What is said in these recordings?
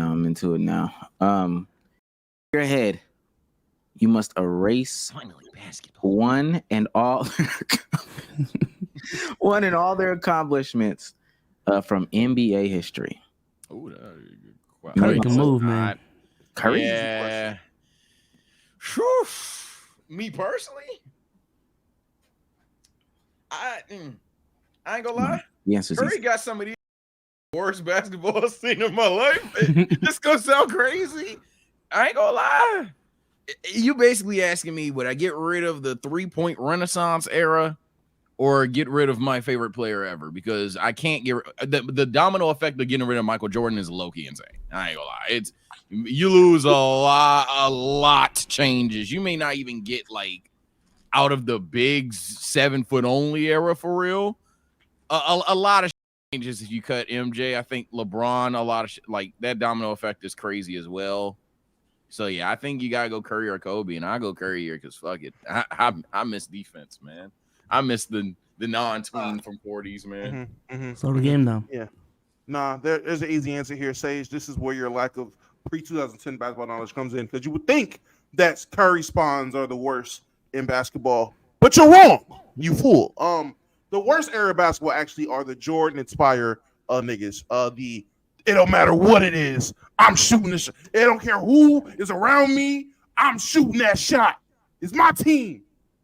now. I'm into it now. Your head. You must erase Finally, basketball. one and all their accomplishments from NBA history. Oh, Curry can move, man. Curry? Yeah. Whew. Me personally, I ain't gonna lie. The answer's Curry easy. got some of the worst basketball I've seen in my life. This gonna sound crazy. I ain't gonna lie. You basically asking me, would I get rid of the 3-point renaissance era or get rid of my favorite player ever? Because I can't get the domino effect of getting rid of Michael Jordan is low-key insane. I ain't gonna lie. It's you lose a lot changes. You may not even get like out of the big 7-foot only era for real. A lot of changes if you cut MJ. I think LeBron, a lot of like that domino effect is crazy as well. So yeah, I think you gotta go Curry or Kobe, and I go Curry here because fuck it. I miss defense, man. I miss the non-tween from 40s, man. So the game now. Yeah. Nah, there's an easy answer here, Sage. This is where your lack of pre-2010 basketball knowledge comes in, because you would think that Curry spawns are the worst in basketball, but you're wrong, you fool. The worst era of basketball actually are the Jordan-inspired niggas. It don't matter what it is, I'm shooting this. It don't care who is around me, I'm shooting that shot. It's my team,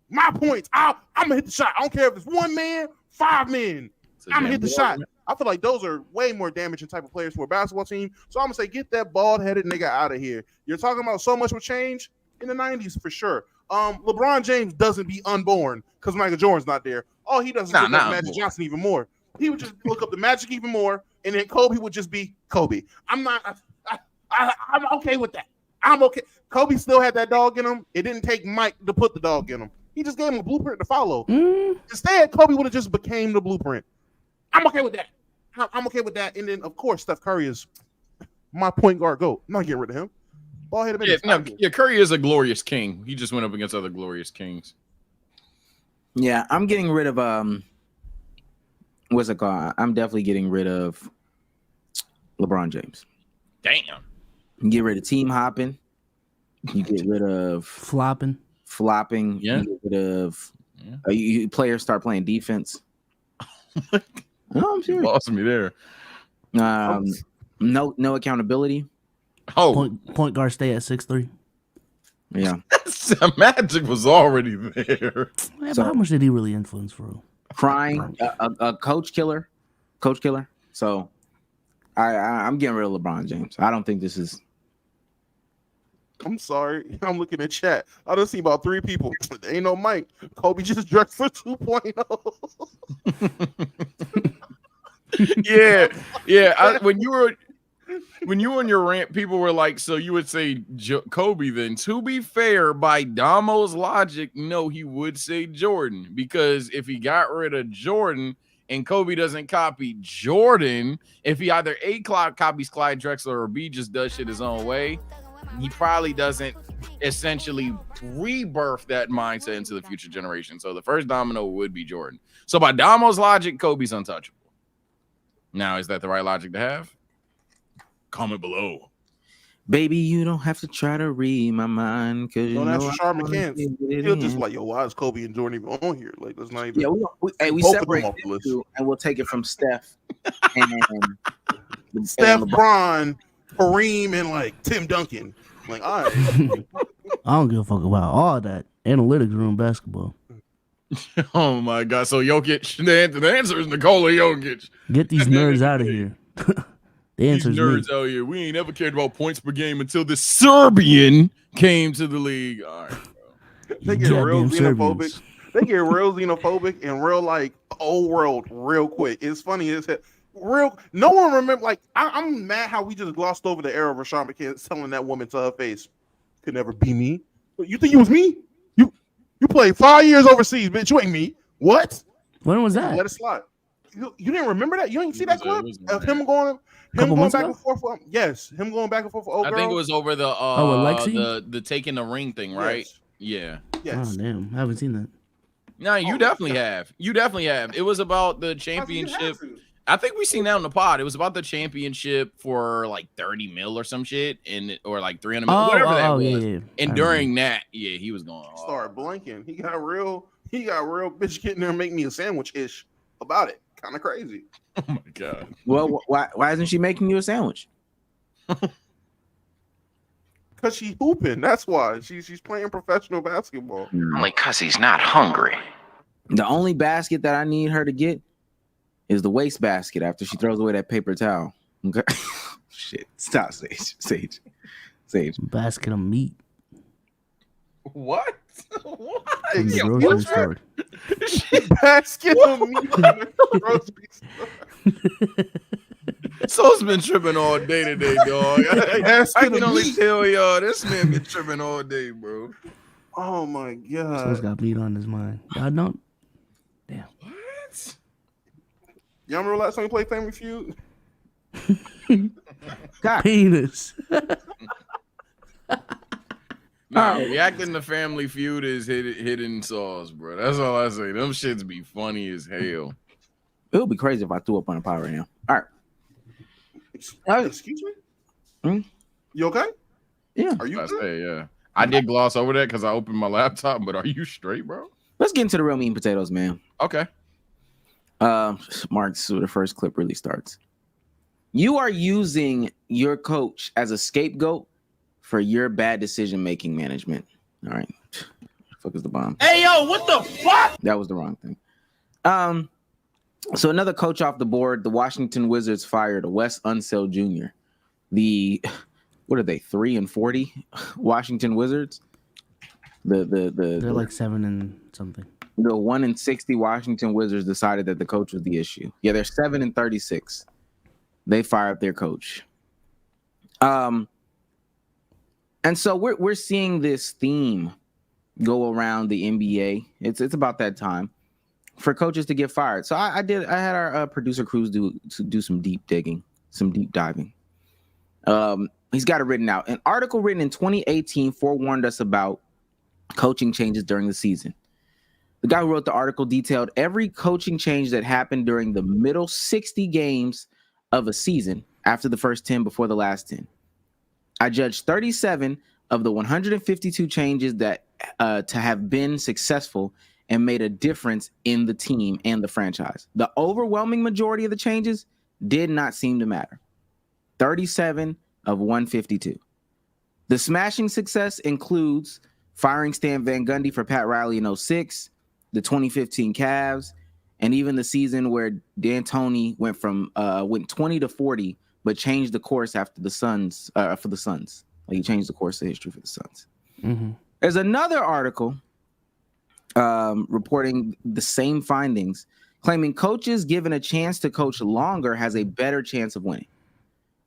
my points. I'm gonna hit the shot. I don't care if it's 1 man, 5 men. I'm gonna hit the shot. I feel like those are way more damaging type of players for a basketball team. So I'm gonna say, get that bald-headed nigga out of here. You're talking about so much will change in the 90s for sure. LeBron James doesn't be unborn because Michael Jordan's not there. All he does is look up Magic Johnson even more. He would just look up the Magic even more, and then Kobe would just be Kobe. I'm okay with that. I'm okay. Kobe still had that dog in him. It didn't take Mike to put the dog in him. He just gave him a blueprint to follow. Instead, Kobe would have just became the blueprint. I'm okay with that. I'm okay with that. And then, of course, Steph Curry is my point guard GOAT. I'm not getting rid of him. Curry is a glorious king. He just went up against other glorious kings. Yeah, I'm getting rid of what's it called? I'm definitely getting rid of LeBron James. Damn. You get rid of team hopping. You get rid of flopping. Yeah. You get rid of players start playing defense. No, I'm serious. You lost me there. No accountability. Oh, point guard stay at 6'3". Yeah. Magic was already there. Yeah, so, how much did he really influence for real? Crying, a coach killer. So I'm getting rid of LeBron James. I don't think this is. I'm sorry. I'm looking at chat. I done see about 3 people. There ain't no Mike. Kobe just dressed for 2.0. Yeah. When you were on your rant, people were like, so you would say Kobe then. To be fair, by Damo's logic, no, he would say Jordan, because if he got rid of Jordan and Kobe doesn't copy Jordan, if he either A, copies Clyde Drexler, or B, just does shit his own way, he probably doesn't essentially rebirth that mindset into the future generation. So the first domino would be Jordan. So by Damo's logic, Kobe's untouchable. Now, is that the right logic to have? Comment below. Baby, you don't have to try to read my mind, because don't ask for Sean McCann. He'll just like, yo, why is Kobe and Jordan even on here? Like, let's not even. Yeah, we separate off the list, and we'll take it from Steph and Steph, Bron, Kareem, and like Tim Duncan. Like, all right. I don't give a fuck about all that analytics room basketball. Oh my god! So Jokic, the answer is Nikola Jokic. Get these nerds out of here. The answer is nerds out here. We ain't ever cared about points per game until the Serbian came to the league. All right, bro. They get real xenophobic. They get real xenophobic and real like old world real quick. It's funny as hell. No one remember. Like I'm mad how we just glossed over the era of Rashawn McCann telling that woman to her face, "Could never be me." You think you was me? You played 5 years overseas, bitch. You ain't me. What? When was that? Let it slide. You didn't remember that? You didn't see that clip of him going back and forth? Yes, him going back and forth. I think it was over the the taking the ring thing, right? Yes. Yeah. Yes. Oh damn, I haven't seen that. No, you definitely have. You definitely have. It was about the championship. I think we seen that on the pod. It was about the championship for like 30 mil or some shit, or like 300 mil, whatever that was. Yeah. And during that, he was going. Start blinking. He got real bitch getting there and make me a sandwich ish about it. Kind of crazy. Oh my god. Well, why isn't she making you a sandwich? Because she's hooping. That's why. She's playing professional basketball. Only because he's not hungry. The only basket that I need her to get is the waste basket after she throws away that paper towel. Okay. Shit. Stop, Sage. Basket of meat. What? What? From the grocery store. Basket of meat from the grocery store. So's been tripping all day today, dog. I can only tell y'all this man been tripping all day, bro. Oh my god. So's got meat on his mind. I don't. Damn. What? Y'all remember last time we played Family Feud? God. Penis. Nah, reacting to Family Feud is hidden sauce, bro. That's all I say. Them shits be funny as hell. It would be crazy if I threw up on a pot right now. All right. Excuse me? Hmm? You okay? Yeah. Are you I good? say, yeah. I did gloss over that because I opened my laptop, but are you straight, bro? Let's get into the real meat and potatoes, man. Okay. Mark, so the first clip really starts. You are using your coach as a scapegoat for your bad decision-making management. All right. Fuck is the bomb? Hey, yo, what the fuck? That was the wrong thing. So another coach off the board, the Washington Wizards fired Wes Unseld Jr. The, what are they, 3-40 Washington Wizards? They're like 7 and something. The 1-60 Washington Wizards decided that the coach was the issue. Yeah, they're 7-36. They fired their coach. And so we're seeing this theme go around the NBA. It's about that time for coaches to get fired. So I had our producer Cruz do some deep digging, some deep diving. He's got it written out. An article written in 2018 forewarned us about coaching changes during the season. The guy who wrote the article detailed every coaching change that happened during the middle 60 games of a season after the first 10 before the last 10. I judged 37 of the 152 changes that to have been successful and made a difference in the team and the franchise. The overwhelming majority of the changes did not seem to matter. 37 of 152. The smashing success includes firing Stan Van Gundy for Pat Riley in 06, the 2015 Cavs, and even the season where D'Antoni went 20-40, but changed the course after the Suns for the Suns. Like he changed the course of history for the Suns. Mm-hmm. There's another article reporting the same findings, claiming coaches given a chance to coach longer has a better chance of winning.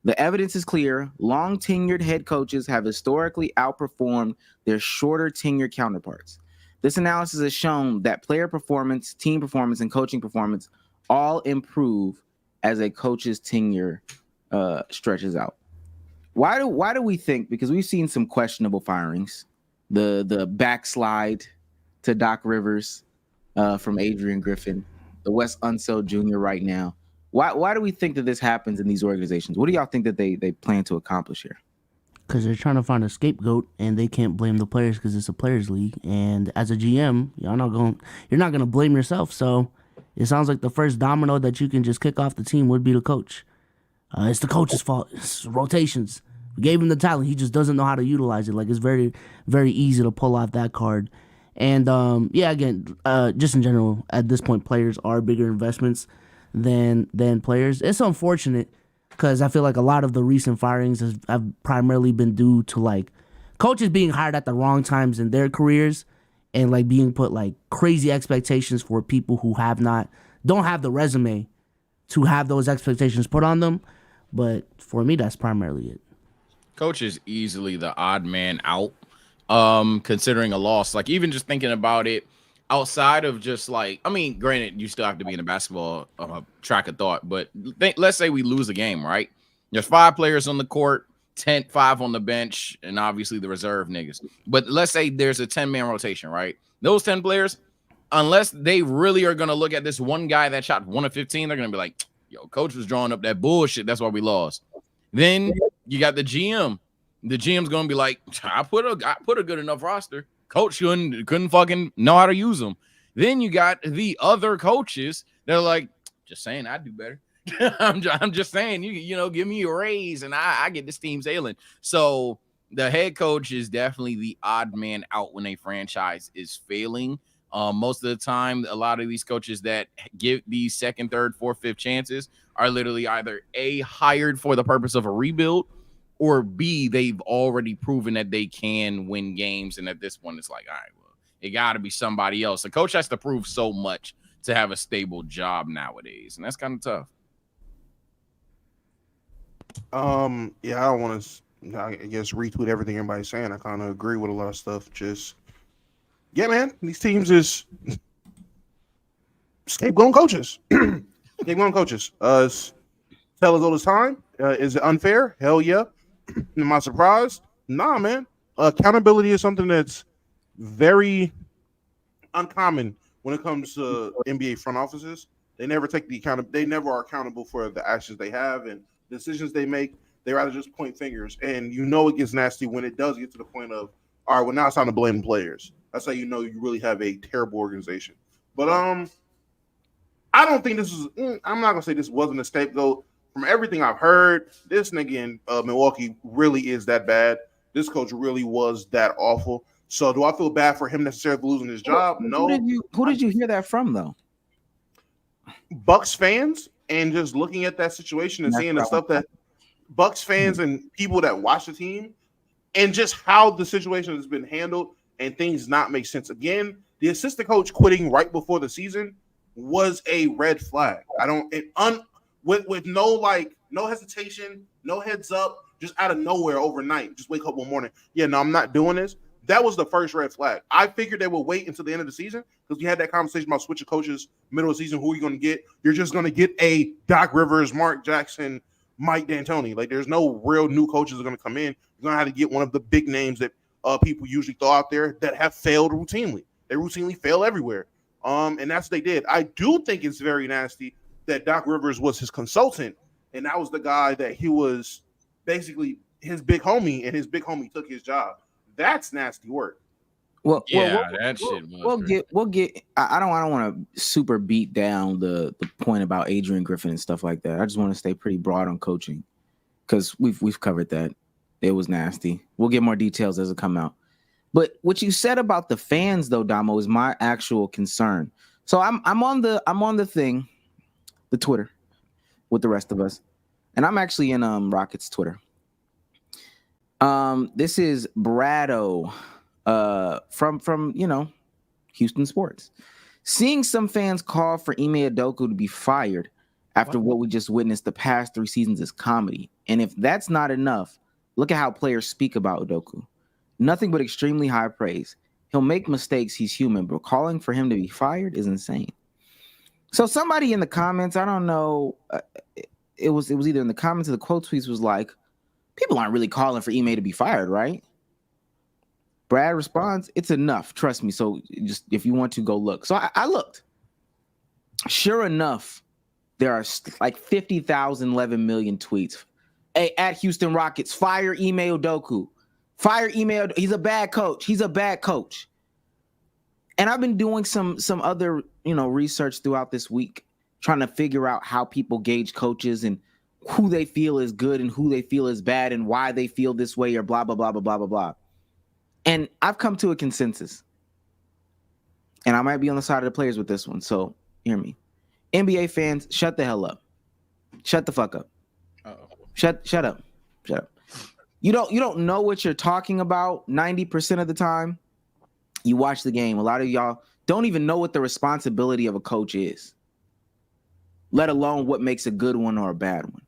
The evidence is clear. Long tenured head coaches have historically outperformed their shorter tenure counterparts. This analysis has shown that player performance, team performance, and coaching performance all improve as a coach's tenure stretches out. Why do we think? Because we've seen some questionable firings, the backslide to Doc Rivers from Adrian Griffin, the Wes Unseld Jr. right now. Why do we think that this happens in these organizations? What do y'all think that they plan to accomplish here? Because they're trying to find a scapegoat, and they can't blame the players because it's a players' league. And as a GM, you're not gonna blame yourself. So it sounds like the first domino that you can just kick off the team would be the coach. It's the coach's fault. It's rotations. We gave him the talent. He just doesn't know how to utilize it. Like, it's very, very easy to pull off that card. And again, just in general, at this point, players are bigger investments than players. It's unfortunate because I feel like a lot of the recent firings have primarily been due to like coaches being hired at the wrong times in their careers and like being put like crazy expectations for people who don't have the resume to have those expectations put on them. But for me, that's primarily it. Coach is easily the odd man out, considering a loss. Like, even just thinking about it outside of just like, I mean, granted, you still have to be in a basketball track of thought, but let's say we lose a game, right? There's 5 players on the court, 5 on the bench, and obviously the reserve niggas. But let's say there's a 10-man rotation, right? Those 10 players, unless they really are going to look at this one guy that shot 1 of 15, they're going to be like, Yo, coach was drawing up that bullshit. That's why we lost. Then you got the GM. The GM's gonna be like, I put a good enough roster. Coach couldn't fucking know how to use them. Then you got the other coaches that are like, just saying, I do better. I'm just saying, you know, give me a raise and I get this team sailing. So the head coach is definitely the odd man out when a franchise is failing. Most of the time, a lot of these coaches that give these second, third, fourth, fifth chances are literally either A, hired for the purpose of a rebuild, or B, they've already proven that they can win games. And at this point, it's like, all right, well, it got to be somebody else. The coach has to prove so much to have a stable job nowadays. And that's kind of tough. Yeah, I don't want to, I guess, retweet everything everybody's saying. I kind of agree with a lot of stuff. Just, yeah, man, these teams is scapegoating coaches. Scapegoating coaches. Tell us all the time. Is it unfair? Hell yeah. Am I surprised? Nah, man. Accountability is something that's very uncommon when it comes to NBA front offices. They never take the they never are accountable for the actions they have and decisions they make. They rather just point fingers. And you know it gets nasty when it does get to the point of, all right, well, now it's time to blame players. That's how you know you really have a terrible organization. But I don't think this is, I'm not going to say this wasn't a scapegoat. From everything I've heard, this nigga in Milwaukee really is that bad. This coach really was that awful. So do I feel bad for him necessarily losing his job? No. Who did you hear that from, though? Bucks fans, and just looking at that situation and seeing the stuff that Bucks fans and people that watch the team and just how the situation has been handled and things not make sense. Again, the assistant coach quitting right before the season was a red flag. With no hesitation, no heads up, just out of nowhere overnight, just wake up one morning. Yeah, no, I'm not doing this. That was the first red flag. I figured they would wait until the end of the season because we had that conversation about switching coaches middle of the season. Who are you going to get? You're just going to get a Doc Rivers, Mark Jackson, Mike D'Antoni. Like, there's no real new coaches that are going to come in. You're going to have to get one of the big names that people usually throw out there that have failed routinely. They routinely fail everywhere. And that's what they did. I do think it's very nasty that Doc Rivers was his consultant, and that was the guy that he was basically his big homie, and his big homie took his job. That's nasty work. Well, that shit. We'll get. I don't want to super beat down the point about Adrian Griffin and stuff like that. I just want to stay pretty broad on coaching because we've covered that. It was nasty. We'll get more details as it come out. But what you said about the fans, though, Damo, is my actual concern. So I'm on the thing, the Twitter, with the rest of us, and I'm actually in Rockets Twitter. This is Brado from Houston Sports. Seeing some fans call for Ime Udoka to be fired after what we just witnessed the past 3 seasons is comedy. And if that's not enough, look at how players speak about Udoka. Nothing but extremely high praise. He'll make mistakes. He's human, but calling for him to be fired is insane. So somebody in the comments, I don't know, it was either in the comments or the quote tweets was like, people aren't really calling for Ime to be fired, right? Brad responds, it's enough. Trust me. So just if you want to go look. So I looked. Sure enough, there are like 50,000, 11 million tweets. Hey, at Houston Rockets, fire Ime Udoka. Fire Ime. He's a bad coach. He's a bad coach. And I've been doing some other, research throughout this week, trying to figure out how people gauge coaches and who they feel is good and who they feel is bad and why they feel this way or blah, blah, blah, blah, blah, blah, blah. And I've come to a consensus. And I might be on the side of the players with this one. So hear me. NBA fans, shut the hell up. Shut the fuck up. Uh-oh. Shut up. Shut up. You don't know what you're talking about 90% of the time. You watch the game. A lot of y'all don't even know what the responsibility of a coach is, let alone what makes a good one or a bad one.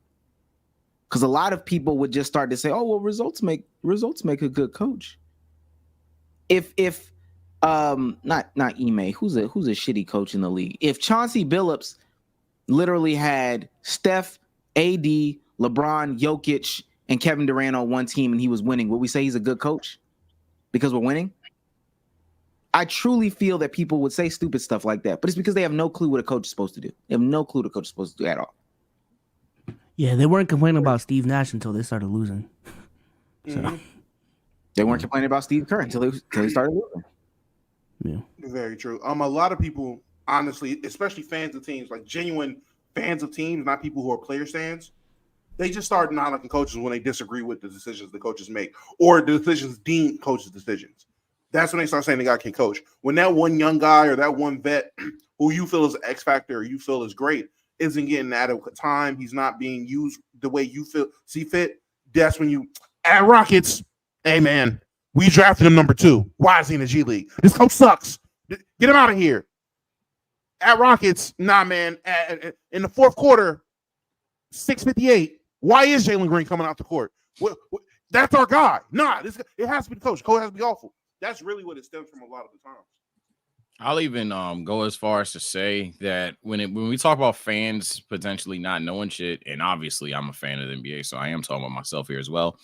Because a lot of people would just start to say, "Oh, well, results make a good coach." If not Ime, who's a shitty coach in the league? If Chauncey Billups literally had Steph, AD, LeBron, Jokic, and Kevin Durant on one team and he was winning, would we say he's a good coach because we're winning? I truly feel that people would say stupid stuff like that, but it's because they have no clue what a coach is supposed to do. They have no clue what a coach is supposed to do at all. Yeah, they weren't complaining about Steve Nash until they started losing. So Mhm. They weren't complaining about Steve Kerr until he started losing. yeah. Very true. A lot of people, honestly, especially fans of teams, like genuine fans of teams, not people who are player fans, they just start not liking coaches when they disagree with the decisions the coaches make or the decisions deemed coaches' decisions. That's when they start saying the guy can coach. When that one young guy or that one vet who you feel is an X factor or you feel is great isn't getting adequate time, he's not being used the way you see fit. That's when you at Rockets, hey man, we drafted him number 2. Why is he in the G League? This coach sucks. Get him out of here. At Rockets, nah, man. In the fourth quarter, 6:58. Why is Jalen Green coming out the court? That's our guy. Nah, it has to be the coach. Coach has to be awful. That's really what it stems from a lot of the times. I'll even go as far as to say that when we talk about fans potentially not knowing shit, and obviously I'm a fan of the NBA, so I am talking about myself here as well.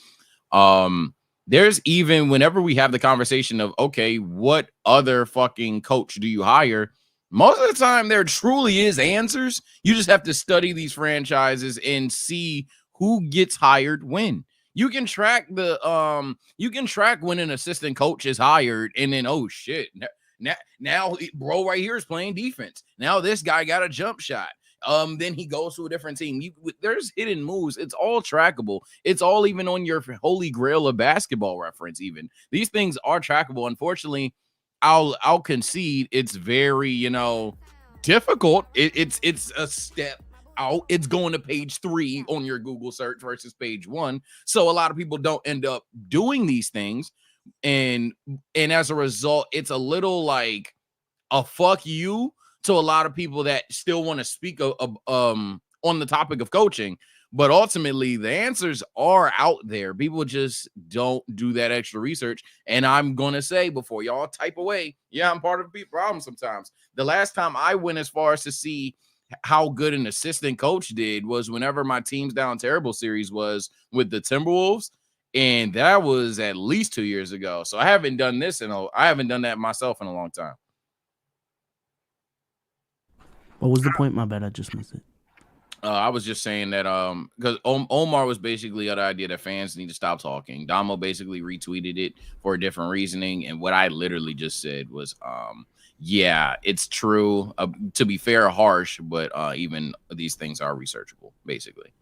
There's even whenever we have the conversation of, okay, what other fucking coach do you hire? Most of the time there truly is answers. You just have to study these franchises and see who gets hired when. You can track when an assistant coach is hired and then, oh shit, now bro right here is playing defense. Now this guy got a jump shot. Then he goes to a different team. There's hidden moves. It's all trackable. It's all even on your holy grail of basketball reference. Even these things are trackable. Unfortunately, I'll concede it's very difficult. It's a step out. It's going to page 3 on your Google search versus page 1. So a lot of people don't end up doing these things, and as a result, it's a little like a fuck you to a lot of people that still want to speak on the topic of coaching. But ultimately, the answers are out there. People just don't do that extra research. And I'm going to say before y'all type away, yeah, I'm part of the problem sometimes. The last time I went as far as to see how good an assistant coach did was whenever my Teams Down Terrible series was with the Timberwolves. And that was at least 2 years ago. So I haven't done that myself in a long time. What was the point? My bad, I just missed it. I was just saying that because Omar was basically the idea that fans need to stop talking. Damo basically retweeted it for a different reasoning, and what I literally just said was, yeah, it's true. To be fair, harsh, but even these things are researchable, basically.